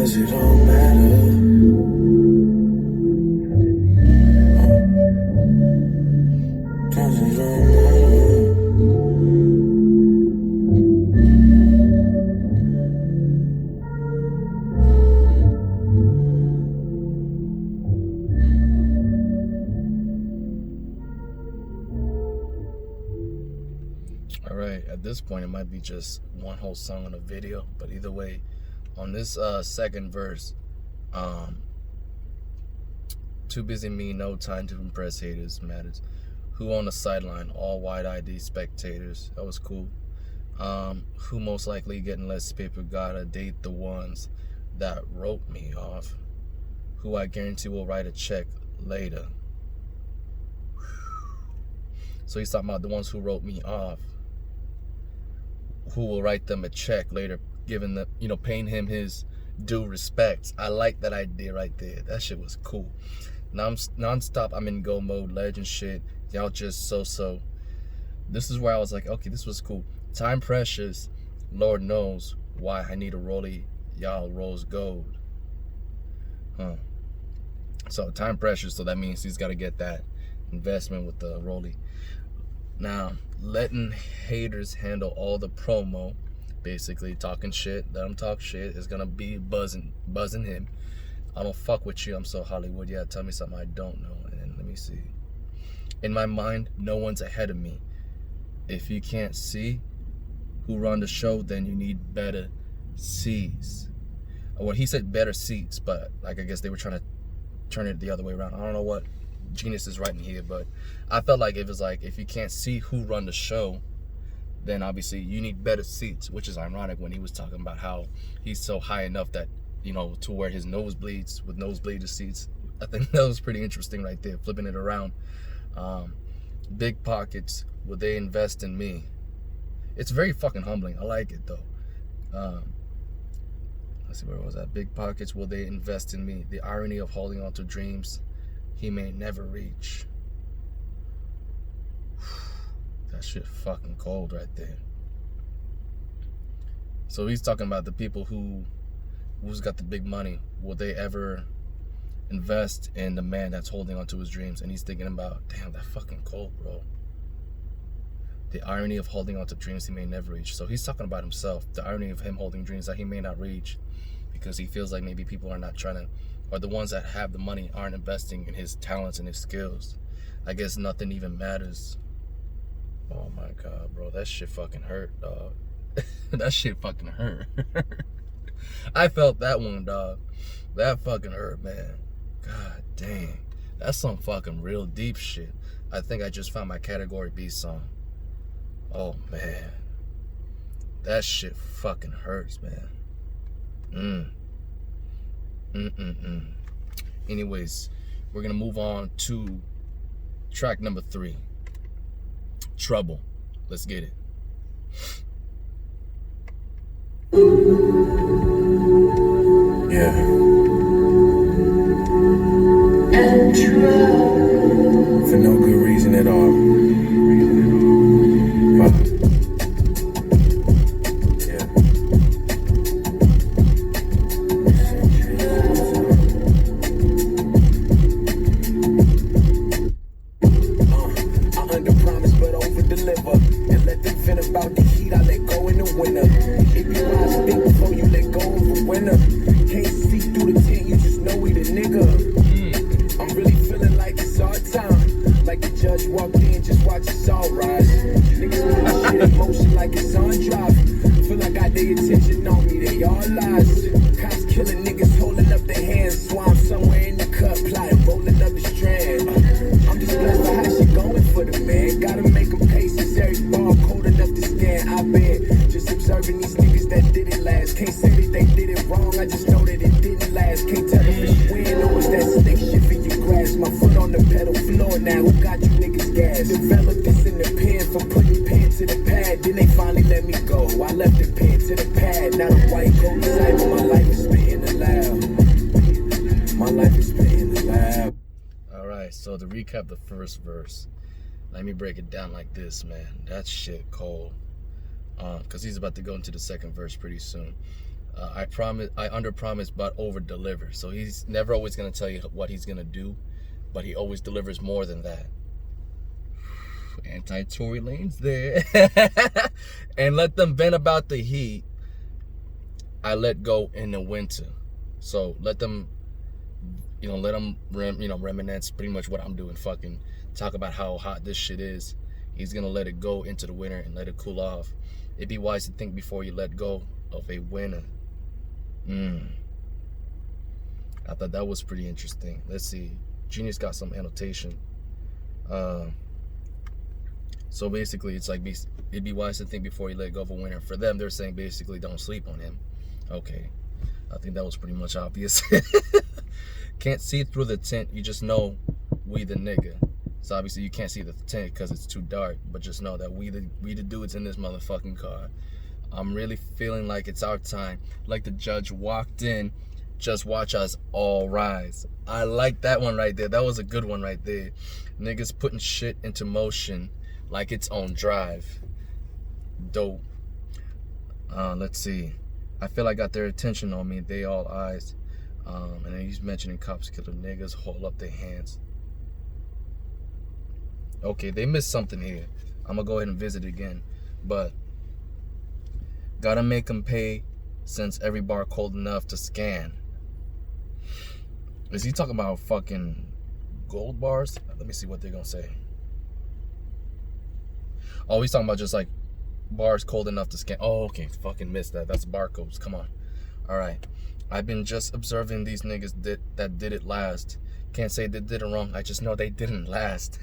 'cause it don't matter. Cause it don't matter. Alright, at this point it might be just one whole song on a video, but either way, on this second verse, too busy me, no time to impress haters, matters. Who on the sideline, all wide-eyed these spectators. That was cool. Who most likely getting less paper, gotta date the ones that wrote me off. Who I guarantee will write a check later. So he's talking about the ones who wrote me off, who will write them a check later, giving the, paying him his due respects. I like that idea right there. That shit was cool. Non-stop, I'm in go mode, legend shit. Y'all just so. This is where I was like, okay, this was cool. Time precious, Lord knows why I need a rollie, y'all rose gold. So time precious, so that means he's got to get that investment with the rollie. Now, letting haters handle all the promo, basically talking shit, let them talk shit, is gonna be buzzing him. I don't fuck with you, I'm so Hollywood, yeah, tell me something I don't know. And let me see. In my mind, no one's ahead of me. If you can't see who run the show, then you need better seats. Well, he said better seats, but like I guess they were trying to turn it the other way around. I don't know what genius is writing here, but I felt like it was like, if you can't see who run the show, then obviously you need better seats, which is ironic when he was talking about how he's so high enough that, to where his nose bleeds with nosebleed seats. I think that was pretty interesting right there, flipping it around. Big pockets, will they invest in me? It's very fucking humbling. I like it though. Let's see, where was that? Big pockets, will they invest in me? The irony of holding on to dreams he may never reach. That shit fucking cold right there. So he's talking about the people who's got the big money. Will they ever invest in the man that's holding on to his dreams? And he's thinking about, damn, that fucking cold, bro. The irony of holding on to dreams he may never reach. So he's talking about himself. The irony of him holding dreams that he may not reach, because he feels like maybe people are not trying to, or the ones that have the money aren't investing in his talents and his skills. I guess nothing even matters. Oh my God, bro, that shit fucking hurt, dog. That shit fucking hurt. I felt that one, dog. That fucking hurt, man. God dang. That's some fucking real deep shit. I think I just found my category B song. Oh man. That shit fucking hurts, man. Anyways, we're gonna move on to track number 3. Trouble. Let's get it. Yeah. For no good reason at all. Yeah. I under promise but over deliver, and let them fin about the heat I let go in the winter. If you rise, think before you let go of a winner. Can't see through the tent, you just know we the nigga. I'm really feeling like it's our time. Like the judge walked in, just watch us all rise. Niggas put shit in motion like it's on drive. Feel like I got their attention on me, they all lies. Cops killing niggas, holding up their hands. Swamp somewhere in the cut, plotting, rolling up the strand. I'm just blessed by how she going for the man. Gotta make them pay since every ball cold enough to scan. I bet, just observing these niggas that did it last. Can't say that they did it wrong, I just know that it didn't last. Can't tell if it's win or is that snake shit in your grass. My foot on the pedal floor now, who got you niggas gas? Developed this in the pen for putting pen to the pad. Then they finally let me go, I left the pen to the pad. Now the white gold cyber, my life is spitting aloud. My life is spitting aloud. Alright, so to recap the first verse, let me break it down like this, man. That shit cold. Because he's about to go into the second verse pretty soon. I under promise but over deliver. So he's never always gonna tell you what he's gonna do, but he always delivers more than that. Anti-Tory Lane's there. And let them vent about the heat. I let go in the winter. So let them, reminisce pretty much what I'm doing. Fucking talk about how hot this shit is. He's gonna let it go into the winter and let it cool off. It'd be wise to think before you let go of a winner. I thought that was pretty interesting. Let's see. Genius got some annotation. So basically, it's like it'd be wise to think before you let go of a winner. For them, they're saying basically don't sleep on him. Okay, I think that was pretty much obvious. Can't see through the tint, you just know we the nigga. So obviously you can't see the tint because it's too dark, but just know that we the dudes in this motherfucking car. I'm really feeling like it's our time. Like the judge walked in, just watch us all rise. I like that one right there. That was a good one right there. Niggas putting shit into motion like it's on drive. Dope. Let's see. I feel I got their attention on me. They all eyes. And then he's mentioning cops killer niggas. Hold up their hands. Okay, they missed something here. I'm gonna go ahead and visit again. But gotta make them pay since every bar cold enough to scan. Is he talking about fucking gold bars? Let me see what they're gonna say. Oh, he's talking about just like bars cold enough to scan. Oh, okay. Fucking missed that. That's barcodes. Come on. All right. I've been just observing these niggas that did it last. Can't say they did it wrong. I just know they didn't last.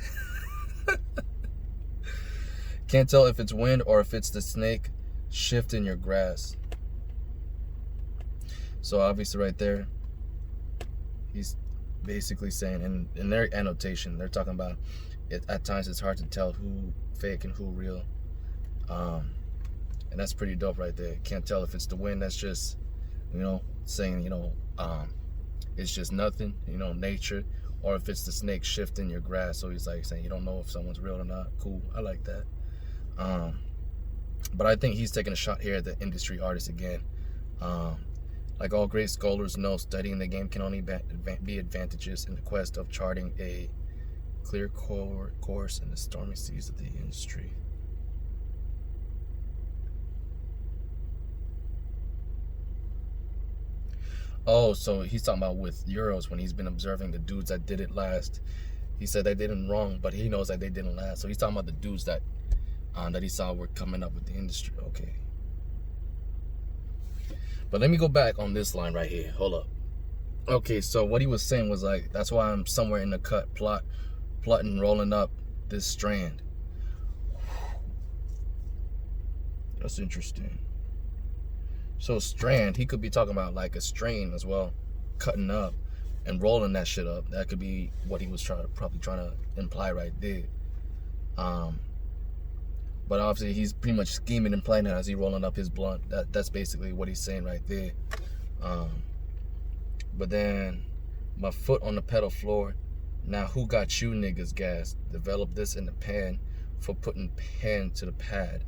Can't tell if it's wind or if it's the snake shifting your grass. So obviously right there, he's basically saying, in their annotation, they're talking about it, at times it's hard to tell who fake and who real. And that's pretty dope right there. Can't tell if it's the wind that's just, saying, it's just nothing, nature, or if it's the snake shifting your grass. So he's like saying you don't know if someone's real or not. Cool. I like that. But I think he's taking a shot here at the industry artist again. Like all great scholars know, studying the game can only be advantageous in the quest of charting a clear course in the stormy seas of the industry. Oh, so he's talking about with Euroz when he's been observing the dudes that did it last. He said they did it wrong, but he knows that they didn't last. So he's talking about the dudes that he saw were coming up with the industry. Okay. But let me go back on this line right here. Hold up. Okay, so what he was saying was like, that's why I'm somewhere in the cut plotting rolling up this strand. That's interesting. So strand, he could be talking about like a strain as well, cutting up and rolling that shit up. That could be what he was probably trying to imply right there. But obviously he's pretty much scheming and planning as he rolling up his blunt. That's basically what he's saying right there. But then my foot on the pedal floor. Now who got you niggas gassed? Develop this in the pan for putting pen to the pad.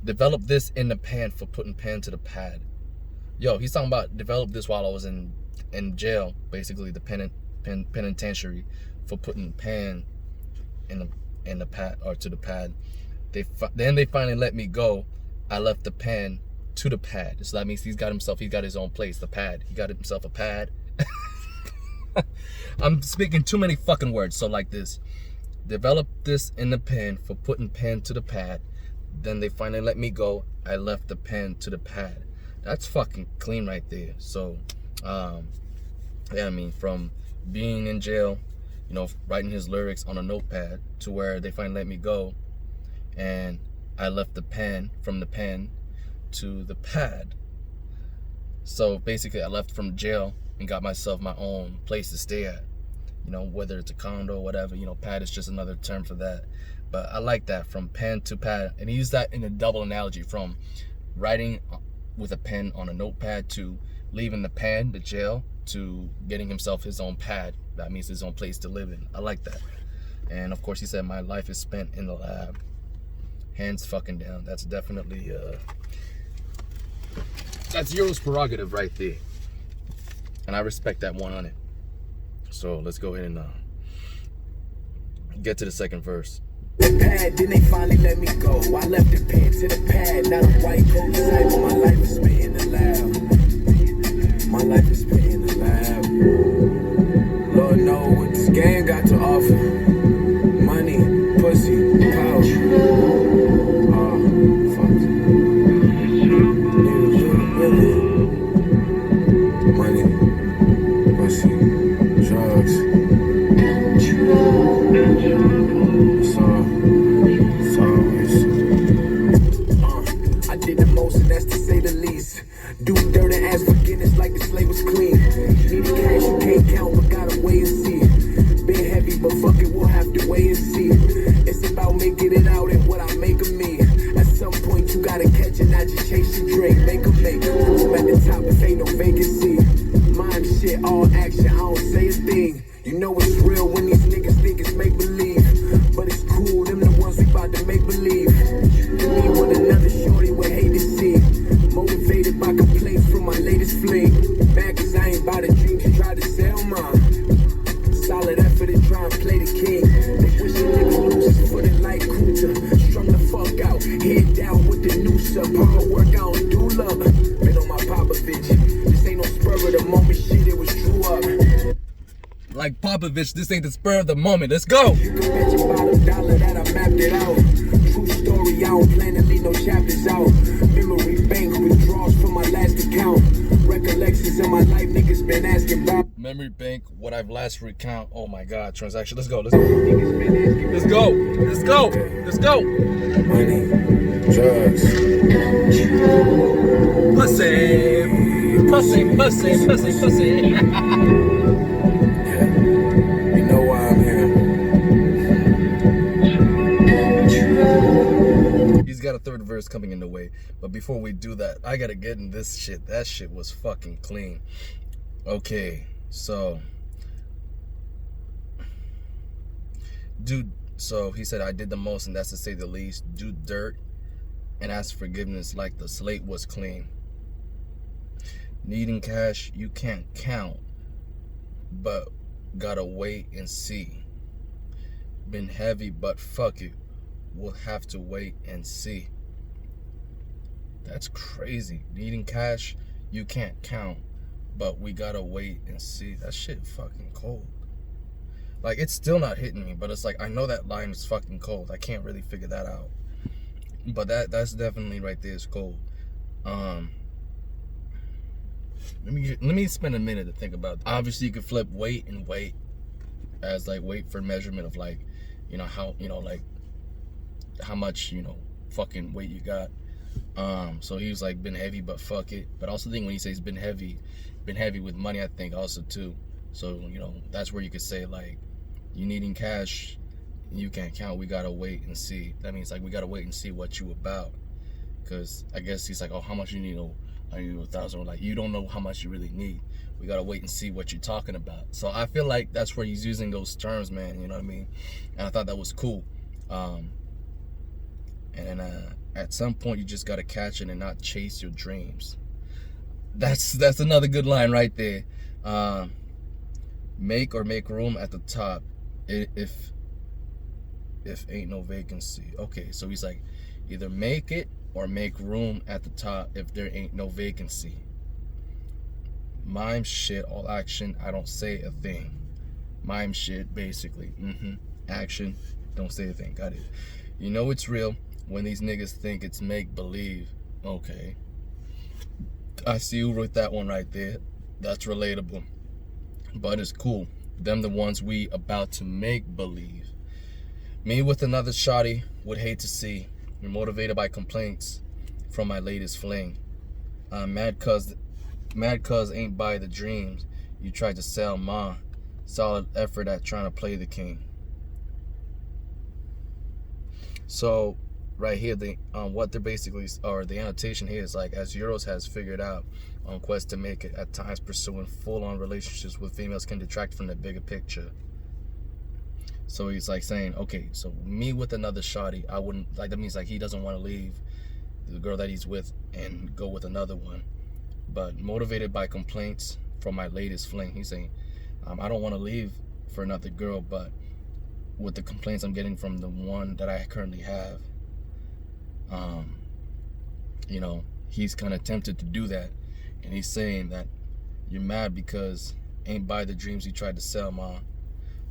Develop this in the pan for putting pen to the pad. Yo, he's talking about develop this while I was in jail, basically the penitentiary, for putting pen in the pad or to the pad. Then they finally let me go. I left the pen to the pad. So that means he got his own place, the pad. He got himself a pad. I'm speaking too many fucking words. So like this. Develop this in the pen for putting pen to the pad. Then they finally let me go. I left the pen to the pad. That's fucking clean right there. So, yeah, I mean, from being in jail, writing his lyrics on a notepad to where they finally let me go, and I left the pen from the pen to the pad. So basically, I left from jail and got myself my own place to stay at. Whether it's a condo or whatever. Pad is just another term for that. But I like that, from pen to pad. And he used that in a double analogy, from writing with a pen on a notepad to leaving the pen, the jail, to getting himself his own pad. That means his own place to live in. I like that. And of course he said, my life is spent in the lab. Hands fucking down. That's definitely That's Euro's prerogative right there. And I respect that one on it. So let's go ahead and get to the second verse. The pad, then they finally let me go. I left the pen to the pad, not a white coat type. My life is spitting the loud. My life is spitting the loud. Lord know what this game got to offer. Money, pussy, power. Fuck. Money, pussy, drugs. I did the most, and that's to say the least. Do dirt and ask forgiveness like the slate was clean. Needed cash you can't count, but gotta wait and see. Been heavy, but fuck it, we'll have to wait and see. It's about making it out and what I make of me. At some point, you gotta catch it, not just chase your drink. Make a make room at the top if ain't no vacancy. Mime shit, all action, I don't say a thing. You know it's real when these niggas think it's make believe. But it's cool, them the ones we about to make believe. Me with another shorty would hate to see. Motivated by complaints from my latest fling. Mad cause I ain't about a dream, she tried to sell mine. Solid effort and try and play the king. They wish a nigga loses for the light cruiser. Strung the fuck out, head down with the noose up. Hard work, I don't do love. Been on my Popovich. This ain't no spur of the moment shit, it was true up. Like Popovich, this ain't the spur of the moment. Let's go. You can bet your bottom dollar that I mapped it out. True story, I don't plan to leave no chapters out. Memory bank withdrawals from my last account. Recollections in my life, niggas been asking about. Memory bank, what I've last recount. Oh my God, transaction. Let's go. Let's go. Let's go. Let's go. Let's go. Money, drugs, Pussy. Pussy. Pussy. Pussy. Pussy. yeah. You know why I'm here. He's got a third verse coming in the way. But before we do that, I gotta get in this shit. That shit was fucking clean. Okay, so dude, so he said I did the most, and that's to say the least. Do dirt and ask forgiveness like the slate was clean. Needing cash you can't count, but gotta wait and see. Been heavy, but fuck it, we'll have to wait and see. That's crazy. Needing cash you can't count, but we gotta wait and see. That shit fucking cold. Like, it's still not hitting me, but it's like, I know that line is fucking cold. I can't really figure that out. But that's definitely right there is cold. Let me spend a minute to think about it. Obviously, you could flip wait and wait as like wait for measurement of like, you know, how, you know, like how much, you know, fucking weight you got. So he was like, been heavy, but fuck it. But also think when he says been heavy with money, I think also too. So, you know, that's where you could say like, you needing cash, you can't count, we gotta wait and see. That means like, we gotta wait and see what you about. Cause I guess he's like, oh, how much you need? Oh, I need 1,000. Like, you don't know how much you really need. We gotta wait and see what you're talking about. So I feel like that's where he's using those terms, man, you know what I mean? And I thought that was cool. And at some point you just gotta catch it and not chase your dreams. That's another good line right there. Make room at the top if ain't no vacancy. Okay, so he's like, either make it or make room at the top if there ain't no vacancy. Mime shit, all action, I don't say a thing. Mime shit, basically. Action, don't say a thing. Got it. You know it's real when these niggas think it's make believe. Okay, I see you wrote that one right there. That's relatable, but it's cool. Them the ones we about to make believe. Me with another shawty would hate to see. You're motivated by complaints from my latest fling. I'm mad cuz ain't buy the dreams you tried to sell ma. Solid effort at trying to play the king. So right here, what they're basically, or the annotation here is like, as Euroz has figured out on quest to make it, at times pursuing full-on relationships with females can detract from the bigger picture. So he's like saying, okay, so me with another shawty, I wouldn't, like, that means like he doesn't want to leave the girl that he's with and go with another one. but motivated by complaints from my latest fling. He's saying, I don't want to leave for another girl, but with the complaints I'm getting from the one that I currently have, you know, he's kind of tempted to do that. And he's saying that you're mad because ain't buy the dreams you tried to sell, ma.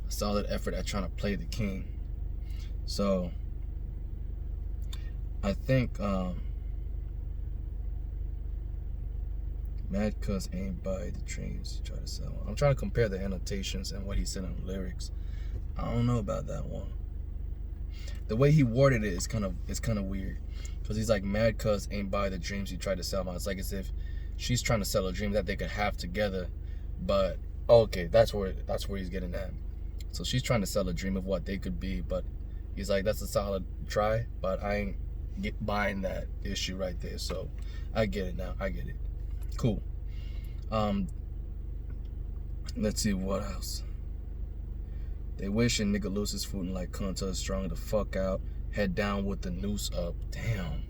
A solid effort at trying to play the king. So I think mad cuz ain't buy the dreams you try to sell. I'm trying to compare the annotations and what he said on the lyrics. I don't know about that one. The way he worded it is kind of weird, because he's like, mad cuz ain't buy the dreams you tried to sell. It's like as if she's trying to sell a dream that they could have together, but okay, that's where he's getting at. So she's trying to sell a dream of what they could be, but he's like, that's a solid try, but I ain't buying that issue right there. So I get it now. I get it. Cool. Let's see what else. They wishing nigga loses food and like cunt strong the fuck out. Head down with the noose up. Damn.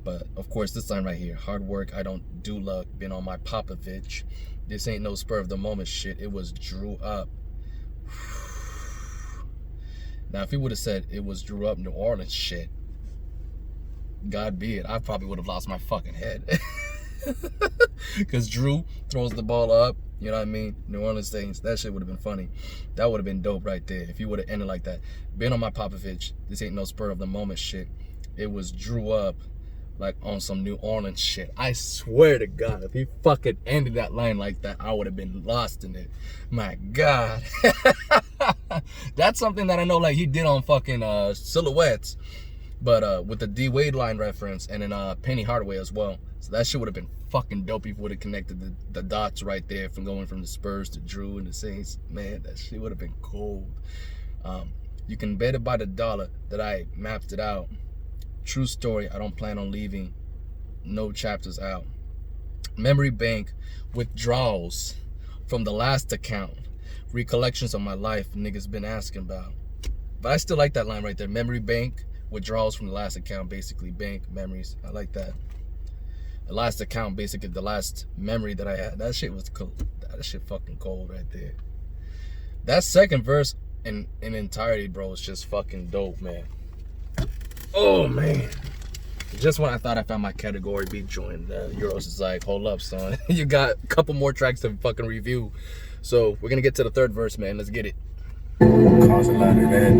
But of course, this line right here. Hard work, I don't do luck. Been on my Popovich. This ain't no spur of the moment shit. It was drew up. Now, if he would have said it was drew up New Orleans shit, God be it, I probably would have lost my fucking head. Because Drew throws the ball up, you know what I mean? New Orleans things, that shit would have been funny. That would have been dope right there if you would have ended like that. Been on my Popovich, this ain't no spur of the moment shit. It was drew up like on some New Orleans shit. I swear to God, if he fucking ended that line like that, I would have been lost in it. My God. That's something that I know like he did on fucking Silhouettes, but with the D Wade line reference, and then Penny Hardaway as well. So that shit would have been fucking dope if he would have connected the dots right there from going from the Spurs to Drew and the Saints. Man, that shit would have been cold. You can bet it by the dollar that I mapped it out. True story, I don't plan on leaving. No chapters out. Memory bank withdrawals from the last account. Recollections of my life niggas been asking about. But I still like that line right there. Memory bank withdrawals from the last account. Basically bank memories. I like that. The last account, basically the last memory that I had. That shit was cool. That shit fucking cold right there. That second verse in entirety, bro, is just fucking dope, man. Oh, man. Just when I thought I found my category B joint, Euroz is like, hold up, son. You got a couple more tracks to fucking review. So we're going to get to the third verse, man. Let's get it. Cause a lot of that,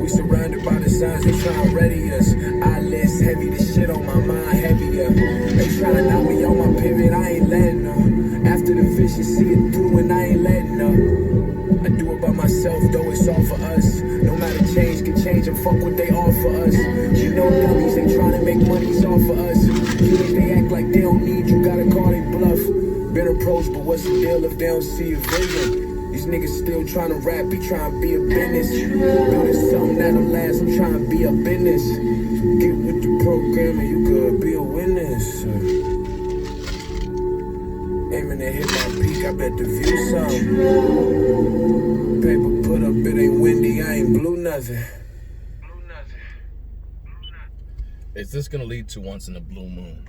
we surrounded by the signs, they tryna ready us. Eyelids heavy, this shit on my mind heavier. They tryna knock me on my pivot, I ain't letting them. After the vision, see it through and I ain't letting them. I do it by myself, though it's all for us. No matter change can change and fuck what they offer us. You know dummies, they tryna make money's off for us. You think they act like they don't need you, gotta call they bluff. Been approached, but what's the deal if they don't see a vision? These niggas still trying to rap, be trying to be a business. Building something that'll last, I'm trying to be a business. Get with the program and you could be a witness. Aiming to hit my peak, I bet the view some. Paper put up, it ain't windy, I ain't blue nothing. Is this gonna lead to Once in a Blue Moon?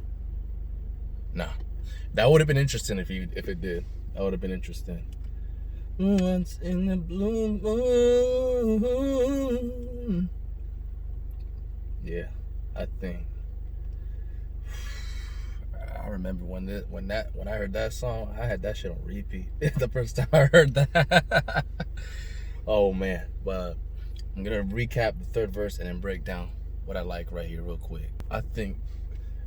Nah. That would have been interesting if it did. That would have been interesting. Once in a blue moon. Yeah, I think. I remember when I heard that song, I had that shit on repeat. The first time I heard that. Oh man, but I'm gonna recap the third verse and then break down what I like right here real quick. I think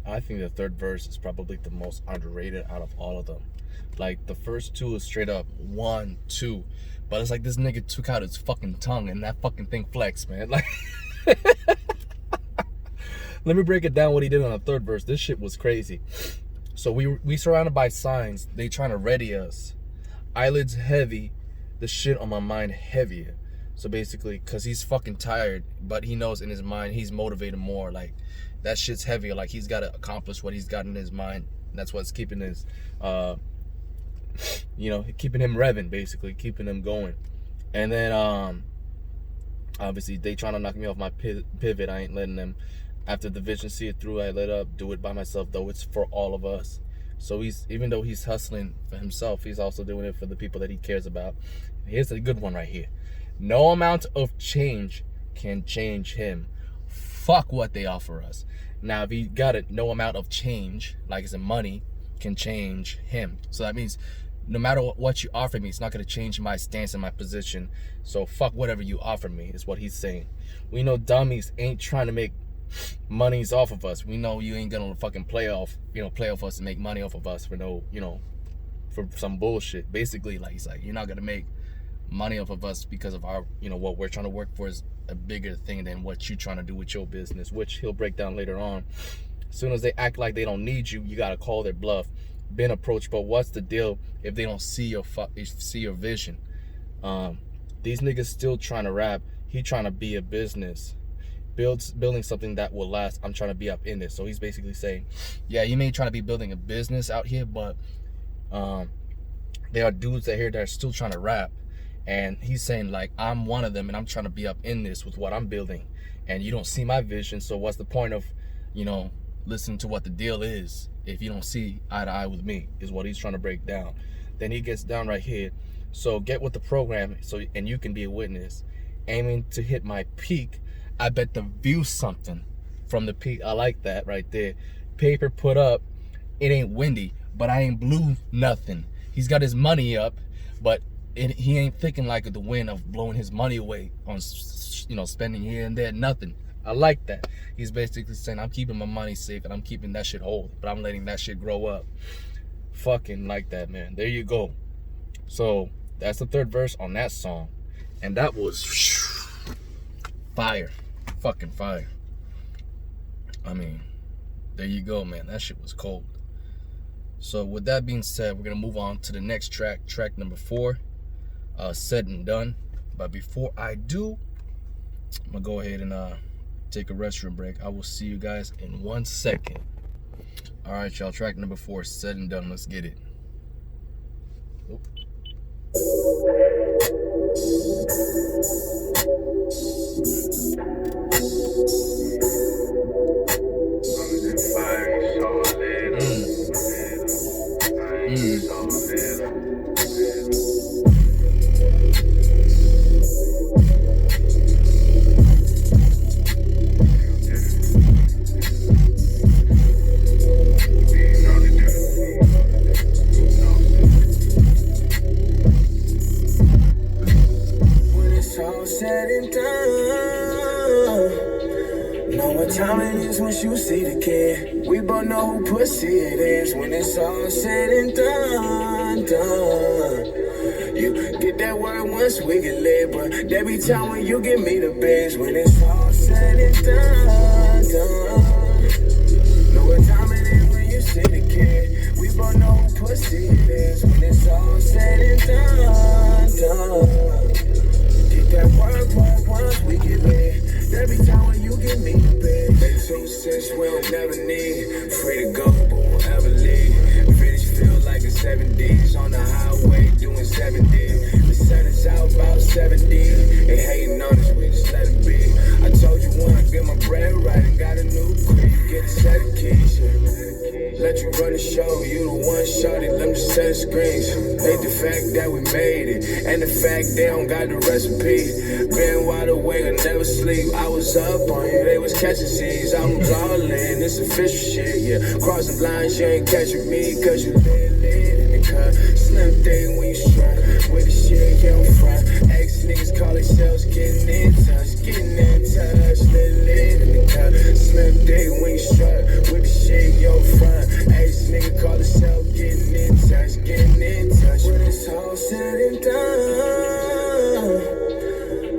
the third verse is probably the most underrated out of all of them. Like, the first two is straight up 1, 2. But it's like this nigga took out his fucking tongue and that fucking thing flexed, man. Like, let me break it down what he did on the third verse. This shit was crazy. So we surrounded by signs. They trying to ready us. Eyelids heavy. The shit on my mind heavier. So basically, because he's fucking tired, but he knows in his mind he's motivated more. Like, that shit's heavier. Like, he's got to accomplish what he's got in his mind. That's what's keeping his, keeping him revving, basically, keeping him going. And then, obviously, they trying to knock me off my pivot. I ain't letting them. After the vision, see it through, I let up, do it by myself, though it's for all of us. So even though he's hustling for himself, he's also doing it for the people that he cares about. Here's a good one right here. No amount of change can change him. Fuck what they offer us. Now, if he got it, no amount of change, like it's in money, can change him. So that means no matter what you offer me, it's not going to change my stance and my position. So fuck whatever you offer me, is what he's saying. We know dummies ain't trying to make monies off of us. We know you ain't gonna fucking play off us and make money off of us for no, for some bullshit. Basically, like, he's like, you're not gonna make money off of us because of our, what we're trying to work for is a bigger thing than what you're trying to do with your business, which he'll break down later on. As soon as they act like they don't need you, you gotta call their bluff. Been approached, but what's the deal if they don't see your vision? These niggas still trying to rap. He trying to be a business. Building something that will last. I'm trying to be up in this. So he's basically saying, yeah, you may try to be building a business out here, but there are dudes out here that are still trying to rap. And he's saying, like, I'm one of them and I'm trying to be up in this with what I'm building. And you don't see my vision, so what's the point of, listening to what the deal is if you don't see eye to eye with me, is what he's trying to break down. Then he gets down right here. So get with the program and you can be a witness. Aiming to hit my peak, I bet the view something from the peak. I like that right there. Paper put up, it ain't windy, but I ain't blew nothing. He's got his money up, but he ain't thinking like the wind of blowing his money away on, spending here and there, nothing. I like that. He's basically saying, I'm keeping my money safe and I'm keeping that shit whole, but I'm letting that shit grow up. Fucking like that, man. There you go. So that's the third verse on that song. And that was fire. Fucking fire. I mean, there you go, man. That shit was cold. So with that being said, we're gonna move on to the next track number 4, Said and Done. But before I do, I'm gonna go ahead and take a restroom break. I will see you guys in 1 second. All right, y'all, track number 4, Said and Done. Let's get it. Oop. Time it is once you see the kid. We both know who pussy it is when it's all said and done. You get that word once we get lit, but there be time when you give me the biz when it's all said and done. Know what time it is when you see the kid. We both know who pussy it is when it's all said and done. Get that word once we get lit. There be time when you give me the bed. They 2 cents we don't never need. Free to go, but won't ever leave. Finish feel like a 70s on the highway doing 70. The sun is out about 70. They hating on us, we just let it be. I told you when I get my bread right and got a new crib, you get a set of keys. Let you run the show, you the one shot it, let me set the screens. Hate the fact that we made it, and the fact they don't got the recipe. Been wide awake, I never sleep. I was up on you, they was catching Z's. I'm all in, it's official shit, yeah. Crossing lines, you ain't catching me, cause you lit in the cut. Slim day when you strut, with the shit you don't front. Ex niggas call themselves getting in touch. Lit in the cut. Slim day when you strut, with the shit you don't front. Ex nigga call himself getting in touch. When it's all said and done,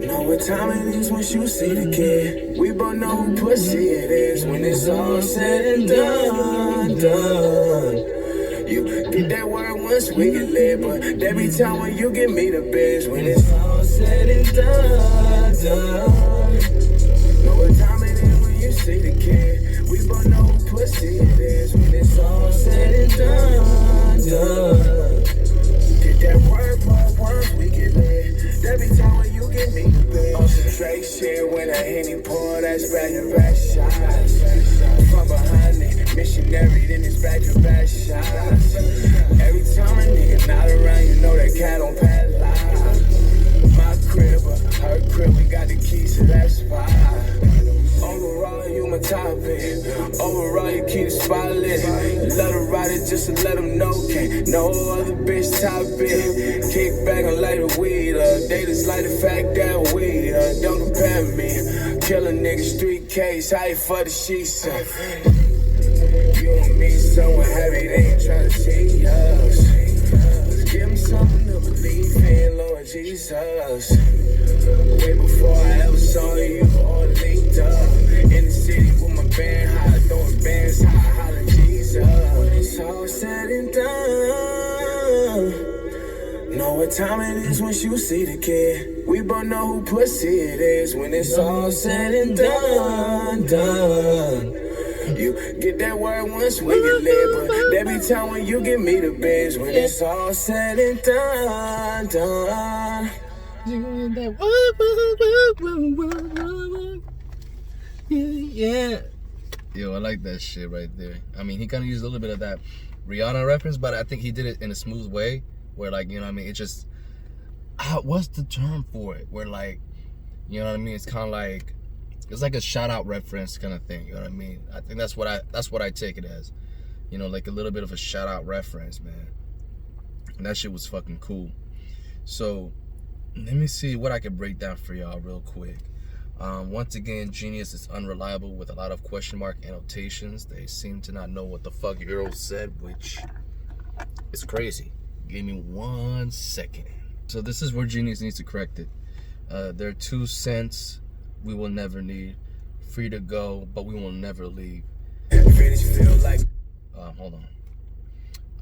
know what time it is once you see the kid. We both know who pussy it is when it's all said and done. You get that word once we get lit, but there be time when you give me the biz when it's all said and done. Know what time it is when you see the kid. We both know who pussy it is when it's all said and done. Get that word once we get lit. There be time when you give me the biz. On some Drake shit when I Henny pour, that's back to back shots. back to back shots. Every time a nigga not around, you know that cat on padlock. My crib, her crib, we got the keys to that spot. Overall, you my topic. Overall, you keep the spot lit. Let her ride it just to let them know. Can't no other bitch top it. Kick back and light a weed up. They just like the fact that we don't compare me. Kill a nigga, street case, how you for the sheets up. You and me, someone heavy, they ain't tryna see us. Let's give them something to believe in, Lord Jesus. Way before I ever saw you or linked up. In the city with my band, high, throwing bands, high, hollering Jesus. When it's all said and done, know what time it is once you see the kid. We both know who pussy it is when it's all said and done. You get that word once we get lit, but there be time when you give me the biz when it's all said and done. Yeah. Yo, I like that shit right there. I mean, he kind of used a little bit of that Rihanna reference, but I think he did it in a smooth way where, like, you know what I mean? It just, what's the term for it? Where, like, you know what I mean? It's kind of like, it's like a shout out reference kind of thing. You know what I mean? I think that's what I take it as. You know, like a little bit of a shout out reference, man. And that shit was fucking cool. So let me see what I can break down for y'all real quick. Once again, Genius is unreliable with a lot of question mark annotations. They seem to not know what the fuck Euroz said, which is crazy. Give me 1 second. So this is where Genius needs to correct it. There are 2 cents we will never need. Free to go, but we will never leave. Hold on.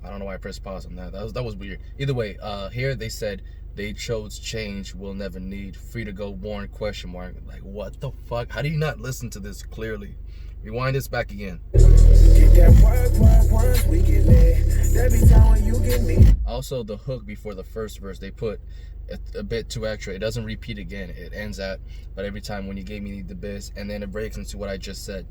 I don't know why I pressed pause on that. That was weird. Either way, here they said they chose change, will never need. Free to go, born, question mark. Like, what the fuck? How do you not listen to this clearly? Rewind this back again. Also, the hook before the first verse, they put a bit too extra. It doesn't repeat again. It ends at, but every time when you gave me the biz, and then it breaks into what I just said.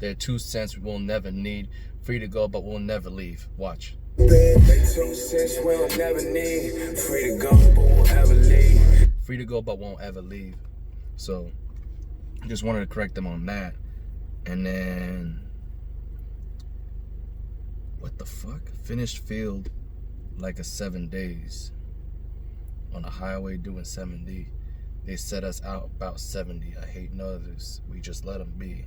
There are 2 cents we will never need. Free to go, but we'll never leave. Watch. 2 cents we'll never need. Free to go, but won't ever leave. Free to go, but won't ever leave. So, just wanted to correct them on that. And then, what the fuck? Finished field like a 7 days. On the highway doing 70. They set us out about 70. I hate none of this. We just let them be.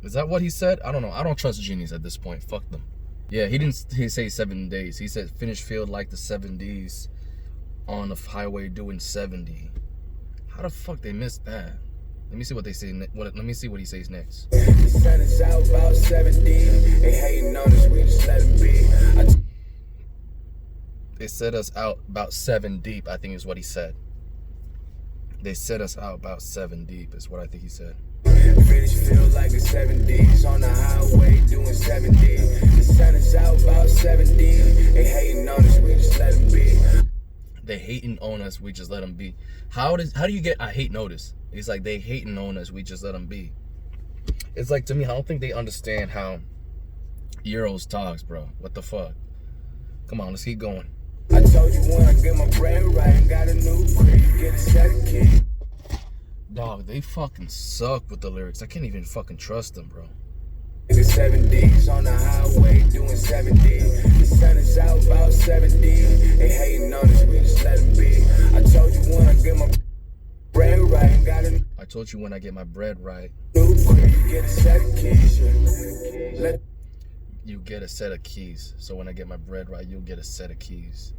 Is that what he said? I don't know. I don't trust Genius at this point. Fuck them. Yeah, he didn't say 7 days. He said finished field like the 70s on the highway doing 70. How the fuck they missed that? Let me see what they say. Let me see what he says next. The sun is out about 70. They hating on us, we just let it be. They set us out about 7 deep, I think is what he said. They set us out about 7 deep is what I think he said. Finished feel like a 70s on the highway doing 70. The sun is out about 70. They hating on us, we just let them be. They hating on us, we just let them be. How do you get I hate notice? It's like they hating on us, we just let them be. It's like, to me, I don't think they understand how Euroz talks, bro. What the fuck? Come on, let's keep going. I told you when I get my bread right, got a new crib, get a set of kids. Dog, they fucking suck with the lyrics. I can't even fucking trust them, bro. The 70s on the highway doing 70. The sun is out about 70. They hating on us, we just let them be. I told you when I get my bread right, got a I told you when I get my bread right. new crib, get a set of keys. You get a set of keys. So when I get my bread right, you'll get a set of keys.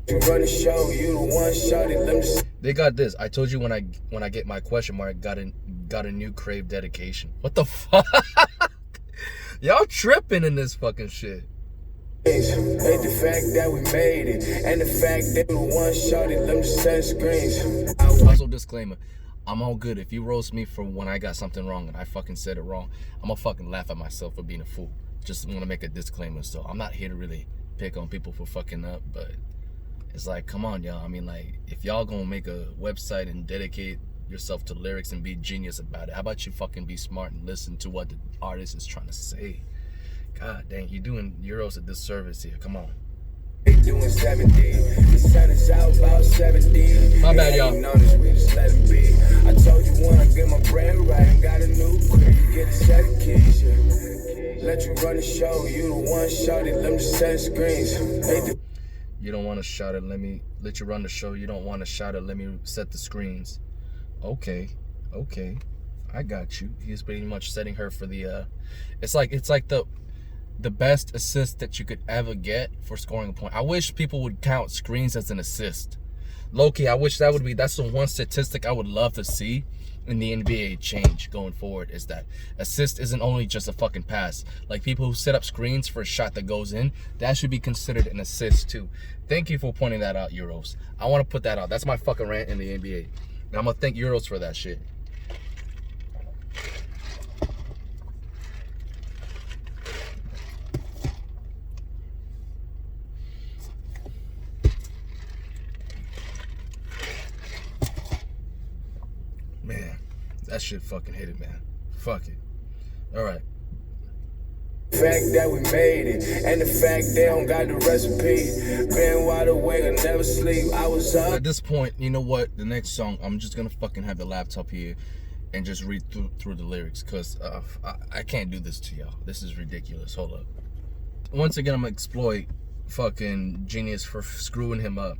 You run the show, you the one shawty, let me just. They got this. I told you when I get my question mark, got a new crave dedication. What the fuck? Y'all tripping in this fucking shit. Hate the fact that we made it, and the fact that we one shawty, let me just set screens. Also, disclaimer. I'm all good. If you roast me for when I got something wrong and I fucking said it wrong, I'm gonna fucking laugh at myself for being a fool. Just want to make a disclaimer. So I'm not here to really pick on people for fucking up, but it's like, come on, y'all. I mean, like, if y'all gonna make a website and dedicate yourself to lyrics and be genius about it. How about you fucking be smart and listen to what the artist is trying to say? God dang, you're doing Euroz a disservice here. Come on. Doing 70. The sun is out about 70. My bad, y'all. We just let it be. I told you when I get my bread right and got a new crib, you get a set of keys. Yeah. Let you run the show, you the one shot it, let me set screens. You don't want to shout it, let you run the show. You don't want to shout it, let me set the screens. Okay, I got you. He's pretty much setting her for the it's like the best assist that you could ever get for scoring a point. I wish people would count screens as an assist. Low-key, I wish that's the one statistic I would love to see in the NBA change going forward, is that assist isn't only just a fucking pass. Like, people who set up screens for a shot that goes in, that should be considered an assist too. Thank you for pointing that out, Euroz. I want to put that out. That's my fucking rant in the NBA. And I'm gonna thank Euroz for that shit. Man, that shit fucking hit it, man. Fuck it. All right. The fact that we made it, and the fact they don't got the recipe. Been wide awake, I never sleep. I was up. At this point, you know what? The next song, I'm just gonna fucking have the laptop here and just read through the lyrics, because I can't do this to y'all. This is ridiculous. Hold up. Once again, I'm gonna exploit fucking Genius for screwing him up.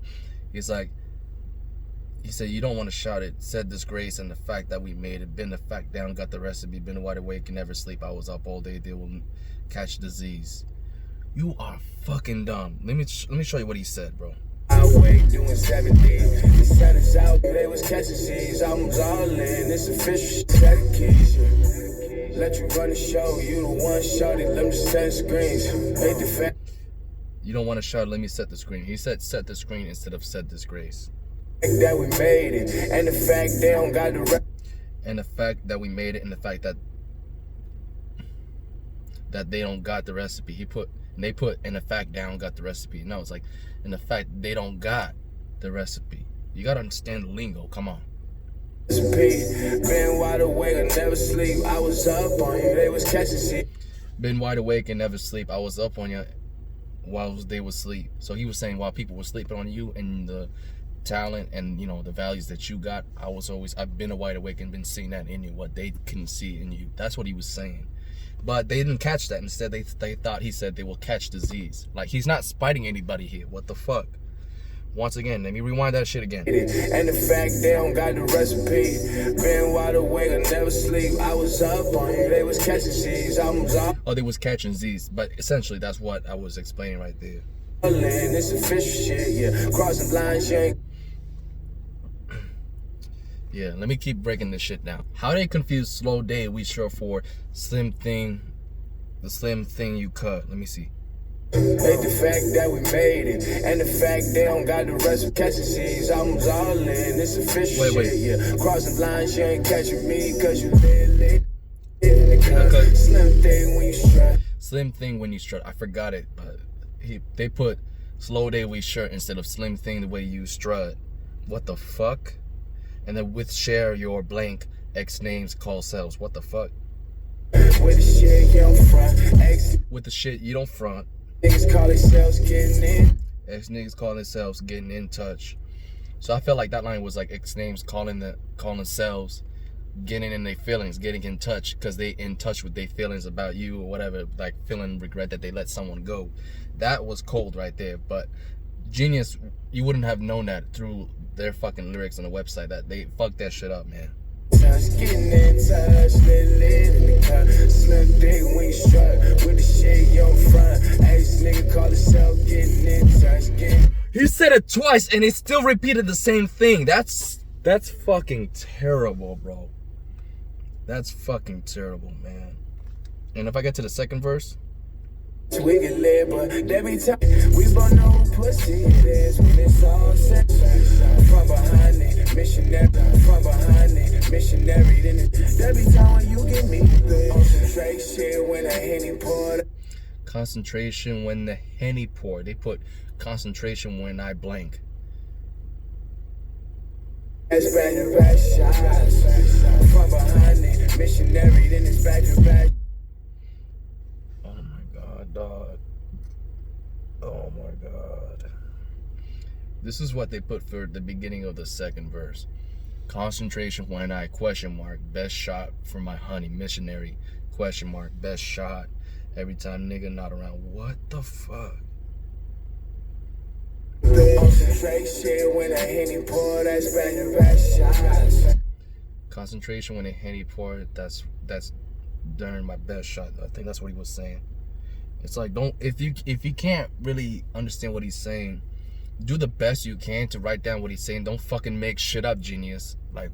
He's like, he said, you don't want to shout it, said disgrace, and the fact that we made it, been the fact down, got the recipe, been wide awake and never sleep, I was up all day, they will catch disease. You are fucking dumb. Let me show you what he said, bro. I wake doing 70. The sun is out, they was catching seas. I'm all in, it's official, set the keys. Yeah. Let you run the show, you the one shot it, let me set screens. Hate the fact. You don't want to shout, let me set the screen. He said set the screen instead of said disgrace. That we made it, and the fact they don't got the and the fact that we made it, and the fact that they don't got the recipe. They put and the fact they don't got the recipe. No, it's like, and the fact they don't got the recipe. You gotta understand the lingo. Come on. Been wide awake and never sleep. I was up on you. They was catching shit. Been wide awake and never sleep. I was up on you while they was asleep. So he was saying while people were sleeping on you and the talent and, you know, the values that you got, I've been wide awake and been seeing that in you, what they couldn't see in you. That's what he was saying. But they didn't catch that. Instead, they thought he said they will catch disease. Like, he's not spiting anybody here. What the fuck? Once again, let me rewind that shit again. And the fact they don't got the recipe. Been wide awake and never sleep. I was up on you. They was catching Z's. Oh, they was catching Z's. But essentially, that's what I was explaining right there. It's official shit, yeah. Crossing lines, you ain't. Yeah, let me keep breaking this shit down. How they confuse slow day we sure for slim thing, the slim thing you cut. Let me see. Hate the fact that we made it, and the fact they don't got the rest of catching C's. Albums all in, it's official shit, yeah. Crossing lines, you ain't catching me, cause you lit. Slim thing when you strut. Slim thing when you strut. I forgot it, but they put slow day we shirt instead of slim thing the way you strut. What the fuck? And then with share your blank X names call selves. What the fuck? With the shit you don't front. With the shit you don't front. Niggas call themselves getting in. X niggas call themselves getting in touch. So I felt like that line was like X names calling themselves getting in their feelings, getting in touch, because they in touch with their feelings about you or whatever, like feeling regret that they let someone go. That was cold right there. But Genius, you wouldn't have known that through their fucking lyrics on the website. That they fucked that shit up, man. Getting in touch, lit in the car. Slim dick when you strut. With the shit you don't front. Ace nigga call himself getting in touch. He said it twice and he still repeated the same thing. That's fucking terrible, bro. That's fucking terrible, man. And if I get to the second verse, we get lit, but they be talking. We both know who pussy it is when it's all set. From behind it, missionary. From behind it, missionary. Then they be telling you get me concentration when the Henny poured. Concentration when the Henny poured. They put concentration when I blank. It's back to back shots. From behind it, missionary, then it's back to back. Oh my god, dog. Oh my god. This is what they put for the beginning of the second verse. Concentration when I question mark, best shot for my honey, missionary, question mark, best shot. Every time nigga not around. What the fuck? Concentration when a Henny pour, that's back to back shots. Concentration when a Henny pour, that's during my best shot. I think that's what he was saying. It's like, don't, if you can't really understand what he's saying, do the best you can to write down what he's saying. Don't fucking make shit up, genius. Like